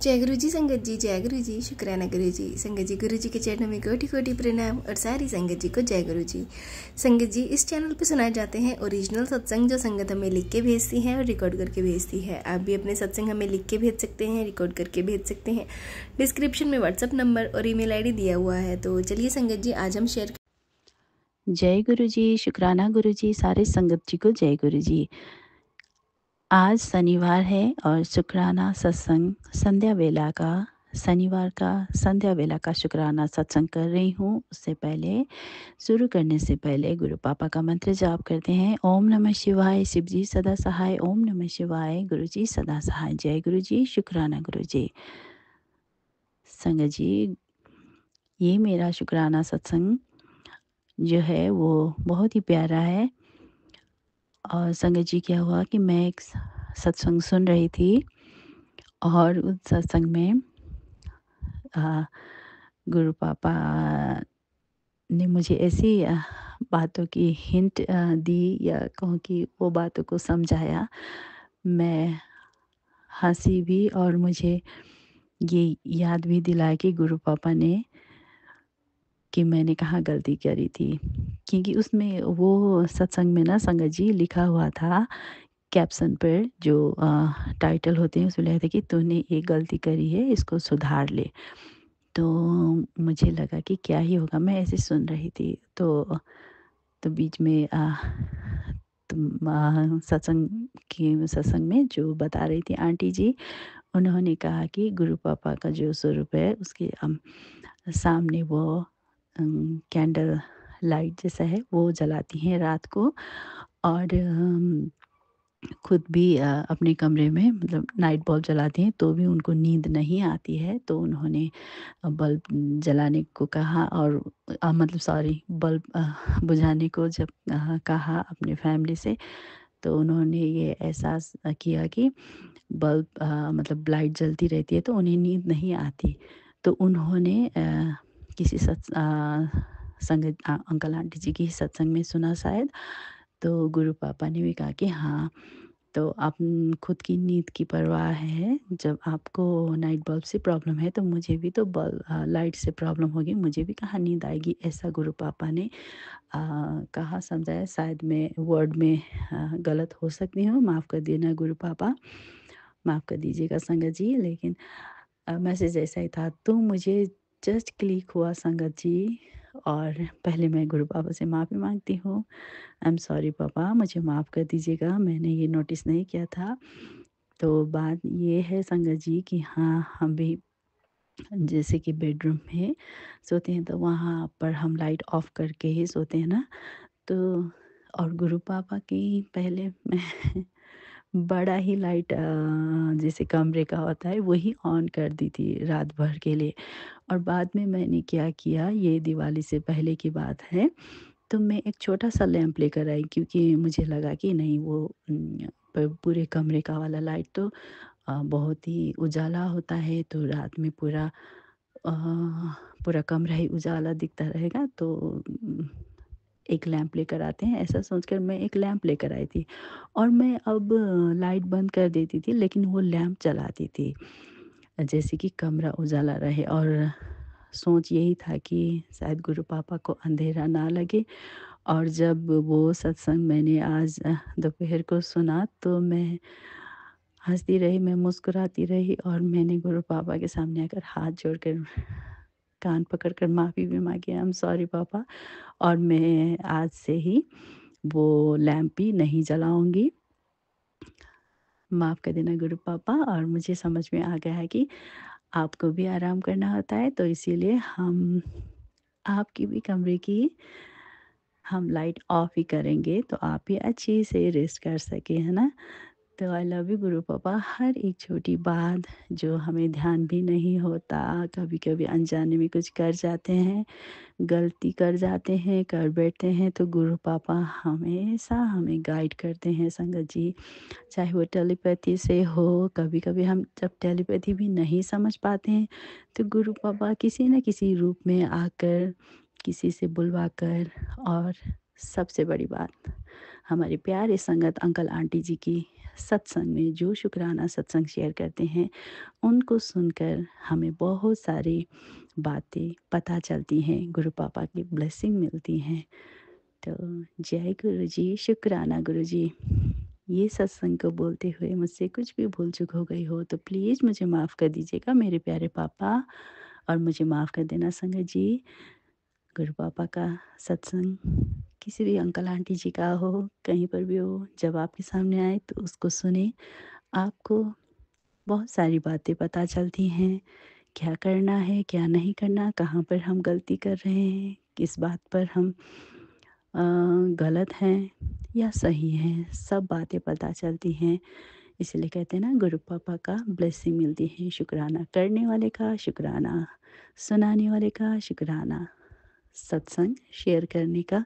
जय गुरु जी संगत जी, जय गुरु जी, शुक्राना गुरु जी। संगत जी, गुरु जी के चरणों में कोटि कोटि प्रणाम और सारी संगत जी को जय गुरु जी। संगत जी, इस चैनल पर सुनाए जाते हैं ओरिजिनल सत्संग जो संगत हमें लिख के भेजती है और रिकॉर्ड करके भेजती है। आप भी अपने सत्संग हमें लिख के भेज सकते हैं, रिकॉर्ड करके भेज सकते हैं। डिस्क्रिप्शन में व्हाट्सअप नंबर और ईमेल आईडी दिया हुआ है। तो चलिए संगत जी, आज हम शेयर। जय गुरु जी, शुक्राना गुरु जी, सारे संगत जी को जय गुरु जी। आज शनिवार है और शुक्राना सत्संग संध्या वेला का शनिवार का संध्या वेला का शुक्राना सत्संग कर रही हूँ। उससे पहले शुरू करने से पहले गुरु पापा का मंत्र जाप करते हैं। ओम नमः शिवाय, शिव जी सदा सहाय। ओम नमः शिवाय, गुरु जी सदा सहाय। जय गुरु जी, शुक्राना गुरु जी। संगत जी, ये मेरा शुक्राना सत्संग जो है वो बहुत ही प्यारा है। और संगत जी, क्या हुआ कि मैं एक सत्संग सुन रही थी और उस सत्संग में गुरु पापा ने मुझे ऐसी बातों की हिंट दी, या कहूँ कि वो बातों को समझाया। मैं हंसी भी और मुझे ये याद भी दिलाया कि गुरु पापा ने कि मैंने कहाँ गलती करी थी। क्योंकि उसमें वो सत्संग में ना संगत जी लिखा हुआ था कैप्शन पर, जो टाइटल होते हैं उसमें लिखा था कि तूने एक गलती करी है, इसको सुधार ले। तो मुझे लगा कि क्या ही होगा, मैं ऐसे सुन रही थी तो बीच में सत्संग में जो बता रही थी आंटी जी, उन्होंने कहा कि गुरु पापा का जो स्वरूप है उसके सामने वो कैंडल लाइट जैसा है वो जलाती हैं रात को, और खुद भी अपने कमरे में मतलब नाइट बल्ब जलाती हैं तो भी उनको नींद नहीं आती है। तो उन्होंने बल्ब जलाने को कहा, और मतलब सॉरी, बल्ब बुझाने को जब कहा अपने फैमिली से, तो उन्होंने ये एहसास किया कि बल्ब मतलब लाइट जलती रहती है तो उन्हें नींद नहीं आती। तो उन्होंने किसी संगत अंकल आंटी जी की सत्संग में सुना शायद, तो गुरु पापा ने भी कहा कि हाँ, तो आप खुद की नींद की परवाह है, जब आपको नाइट बल्ब से प्रॉब्लम है तो मुझे भी तो बल्ब लाइट से प्रॉब्लम होगी, मुझे भी कहाँ नींद आएगी। ऐसा गुरु पापा ने कहा, समझाया। शायद मैं वर्ड में गलत हो सकती हूँ, माफ़ कर देना गुरु पापा, माफ़ कर दीजिएगा संगत जी। लेकिन मैसेज ऐसा ही था, तो मुझे जस्ट क्लिक हुआ संगत जी। और पहले मैं गुरु पापा से माफ़ी मांगती हूँ। आई एम सॉरी पापा, मुझे माफ़ कर दीजिएगा, मैंने ये नोटिस नहीं किया था। तो बात ये है संगत जी कि हाँ, हम भी जैसे कि बेडरूम में सोते हैं तो वहाँ पर हम लाइट ऑफ करके ही सोते हैं ना। तो और गुरु पापा की पहले मैं बड़ा ही लाइट जैसे कमरे का होता है वही ऑन कर दी थी रात भर के लिए। और बाद में मैंने क्या किया, ये दिवाली से पहले की बात है, तो मैं एक छोटा-सा लैंप लेकर आई, क्योंकि मुझे लगा कि नहीं वो पूरे कमरे का वाला लाइट तो बहुत ही उजाला होता है, तो रात में अ, पूरा कमरा ही उजाला दिखता रहेगा, तो एक लैंप लेकर आते हैं, ऐसा सोचकर मैं एक लैंप लेकर आई थी। और मैं अब लाइट बंद कर देती थी लेकिन वो लैंप जलाती थी, जैसे कि कमरा उजाला रहे। और सोच यही था कि शायद गुरु पापा को अंधेरा ना लगे। और जब वो सत्संग मैंने आज दोपहर को सुना तो मैं हँसती रही, मैं मुस्कुराती रही, और मैंने गुरु पापा के सामने आकर हाथ जोड़कर कान पकड़कर माफ़ी भी माँगी, आई एम सॉरी पापा, और मैं आज से ही वो लैंप भी नहीं जलाऊँगी। माफ़ कर देना गुरु पापा। और मुझे समझ में आ गया है कि आपको भी आराम करना होता है, तो इसीलिए हम आपकी भी कमरे की हम लाइट ऑफ ही करेंगे, तो आप भी अच्छी से रेस्ट कर सकें, है ना? तो आई लव यू गुरु पापा। हर एक छोटी बात जो हमें ध्यान भी नहीं होता, कभी-कभी अनजाने में कुछ कर जाते हैं, गलती कर जाते हैं, कर बैठते हैं, तो गुरु पापा हमेशा हमें गाइड करते हैं संगत जी। चाहे वो टेलीपैथी से हो, कभी-कभी हम जब टेलीपैथी भी नहीं समझ पाते हैं, तो गुरु पापा किसी न किसी रूप में आकर, किसी से बुलवाकर, और सबसे बड़ी बात हमारे प्यारे संगत अंकल आंटी जी की सत्संग में जो शुक्राना सत्संग शेयर करते हैं, उनको सुनकर हमें बहुत सारी बातें पता चलती हैं, गुरु पापा की ब्लेसिंग मिलती हैं। तो जय गुरु जी, शुक्राना गुरु जी। ये सत्संग को बोलते हुए मुझसे कुछ भी भूल चूक हो गई हो तो प्लीज़ मुझे माफ़ कर दीजिएगा मेरे प्यारे पापा, और मुझे माफ़ कर देना संगत जी। गुरु पापा का सत्संग किसी भी अंकल आंटी जी का हो, कहीं पर भी हो, जब आपके सामने आए तो उसको सुने। आपको बहुत सारी बातें पता चलती हैं, क्या करना है, क्या नहीं करना, कहाँ पर हम गलती कर रहे हैं, किस बात पर हम अ, गलत हैं या सही हैं, सब बातें पता चलती हैं। इसीलिए कहते हैं ना, गुरु पापा का ब्लेसिंग मिलती है। शुक्राना करने वाले का शुक्राना, सुनाने वाले का शुक्राना, सत्संग शेयर करने का,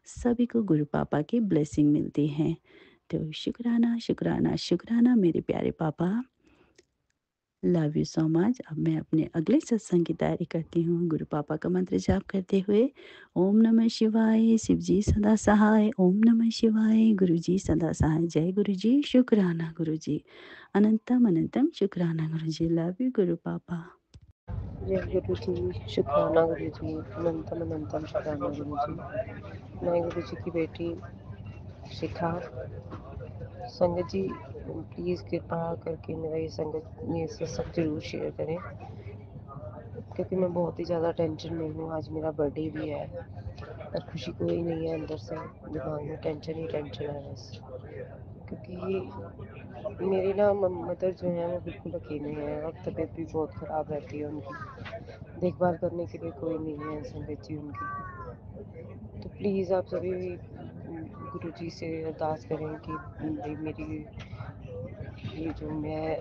सभी को गुरु पापा की ब्लेसिंग मिलती है। तो शुक्राना शुक्राना शुक्राना मेरे प्यारे पापा। Love you so much. अब मैं अपने अगले सत्संग की तैयारी करती हूँ गुरु पापा का मंत्र जाप करते हुए। ओम नमः शिवाय, शिव जी सदा सहाय। ओम नमः शिवाय, गुरु जी सदा सहाय। जय गुरु जी, शुक्राना गुरु जी, अनंतम अनंतम शुक्राना गुरु जी। लव यू गुरु पापा। जय गुरु जी, शुक्राना गुरु जी, अनंतम अनंतम शुक्राना गुरु जी। मैं गुरु जी की बेटी शिखा। संगत जी प्लीज़ कृपा करके मेरा ये सत्संग जरूर शेयर करें, क्योंकि मैं बहुत ही ज़्यादा टेंशन में हूँ। आज मेरा बर्थडे भी है पर खुशी कोई नहीं है, अंदर से दिमाग में टेंशन ही टेंशन है बस। क्योंकि मेरी ना मदर जो है वो बिल्कुल अकेले हैं और तबीयत भी बहुत ख़राब रहती है उनकी। देखभाल करने के लिए कोई नहीं है संगत जी उनकी। तो प्लीज़ आप सभी गुरु जी से अरदास करें कि भाई मेरी ये जो मैं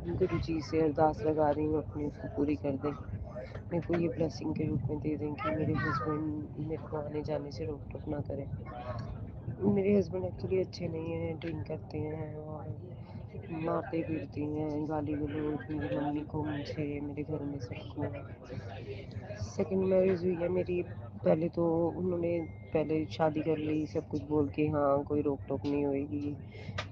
गुरु जी से अरदास लगा रही हूँ अपनी, उसको पूरी कर दें। मेरे को ये ब्लेसिंग के रूप में दे दें कि मेरे हस्बैंड मेरे को आने जाने से रोक टोक ना करें। मेरे हस्बैंड एक्चुअली अच्छे नहीं हैं, ड्रिंक करते हैं और मारते पीटते हैं, गाली गलौज मेरी मम्मी को, मुझे, मेरे घर में सबको। सेकंड मैरिज हुई है मेरी। पहले तो उन्होंने पहले शादी कर ली सब कुछ बोल के, हाँ कोई रोक टोक नहीं होएगी,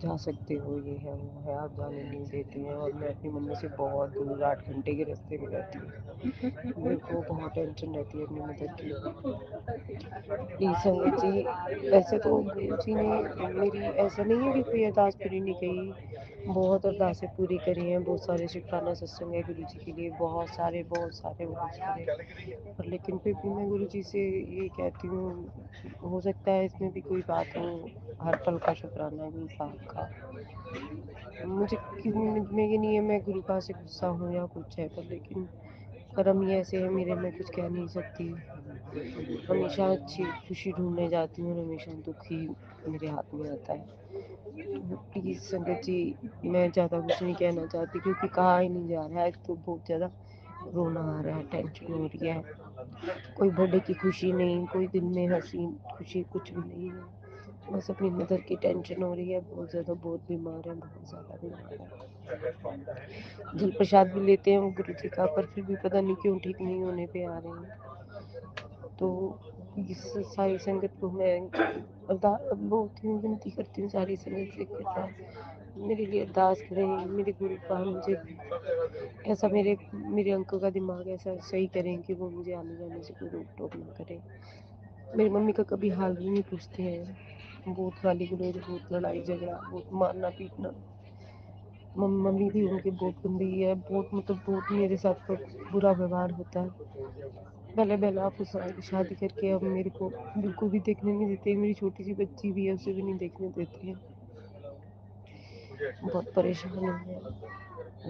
जा सकते हो, ये है वो है, आप जाने नहीं देते हैं। और मैं अपनी मम्मी से बहुत दूर 8 घंटे के रास्ते में रहती हूँ। मेरे को बहुत टेंशन रहती है अपनी मदर की। प्लीज़ संगत जी, वैसे तो गुरु जी ने मेरी, ऐसा नहीं है कि कोई अरदास पूरी नहीं कही, बहुत अरदासें पूरी करी हैं। बहुत सारे शुक्राना सत्संग है गुरु जी के लिए, बहुत सारे पर लेकिन फिर भी मैं गुरु जी से ये कहती हूँ, हो सकता है इसमें भी कोई बात हो। हर पल का शुक्राना है गुरु साहब का। मुझे में ये नहीं है मैं गुरु पास से गुस्सा हूँ या कुछ है, पर लेकिन कर्म ही ऐसे है मेरे, मैं कुछ कह नहीं सकती। हमेशा अच्छी खुशी ढूंढने जाती हूँ और हमेशा दुख ही मेरे हाथ में आता है। तो प्लीज़ संगत जी, मैं ज़्यादा कुछ नहीं कहना चाहती क्योंकि कहा ही नहीं जा रहा है। तो बहुत ज़्यादा रोना आ रहा है, टेंशन हो रही है। कोई बर्थडे की खुशी नहीं, कोई दिन में हंसी खुशी कुछ भी नहीं है। बस अपनी मदर की टेंशन हो रही है, बहुत ज़्यादा, बहुत बीमार है, बहुत ज़्यादा बीमार है। जल प्रसाद भी लेते हैं वो गुरु जी का, पर फिर भी पता नहीं क्यों ठीक नहीं होने पे आ रहे हैं। तो इस सारी संगत को मैं बहुत ही विनती करती हूँ, सारी संगत से कृपया मेरे लिए अरदास करें। मेरे गुरु का मुझे ऐसा, मेरे अंकल का दिमाग ऐसा सही करें कि वो मुझे आने जाने से कोई रोक टोक ना करें। मेरी मम्मी का कभी हाल भी नहीं पूछते हैं, बहुत गाली गलौज, बहुत लड़ाई झगड़ा, बहुत मारना पीटना। मम्मी भी उनकी बहुत गंदी है, बहुत मतलब बहुत मेरे साथ तो बुरा व्यवहार होता है। पहले बेला शादी करके अब मेरे को बिल्कुल भी देखने नहीं देते। मेरी छोटी सी बच्ची भी है, उसे भी नहीं देखने देते हैं। बहुत परेशान हूँ मैं।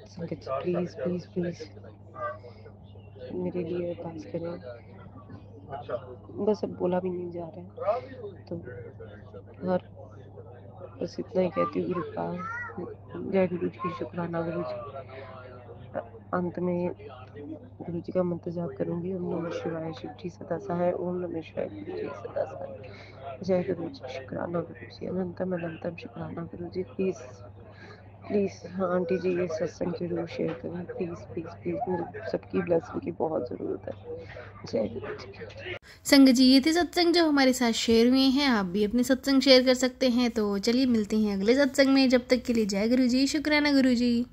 संगत प्लीज़ प्लीज़ प्लीज़ मेरे लिए अरदास करें। बस अब बोला भी नहीं जा रहा है, तो हर बस इतना ही कहती हूँ गुरु का जय गुरु जी, शुक्राना गुरु जी। अंत में गुरु जी का मंत्र जाप करूंगी। ओम नमः शिवाय, शिव जी सदा सहाय। ओम नमः शिवाय, गुरु जी सदा सहाय। जय गुरु जी, शुक्राना गुरु जी, अनंतम अनंतम शुक्राना गुरु जी। प्लीज़ प्लीज़ हाँ आंटी जी, ये सत्संग ज़रूर शेयर करें, प्लीज़ प्लीज़ प्लीज़, मुझे सबकी ब्लेसिंग की बहुत ज़रूरत है। जय गुरु जी। संगत जी, ये थे सत्संग जो हमारे साथ शेयर हुए हैं। आप भी अपने सत्संग शेयर कर सकते हैं। तो चलिए मिलते हैं अगले सत्संग में। जब तक के लिए जय गुरु जी, शुक्राना गुरु जी।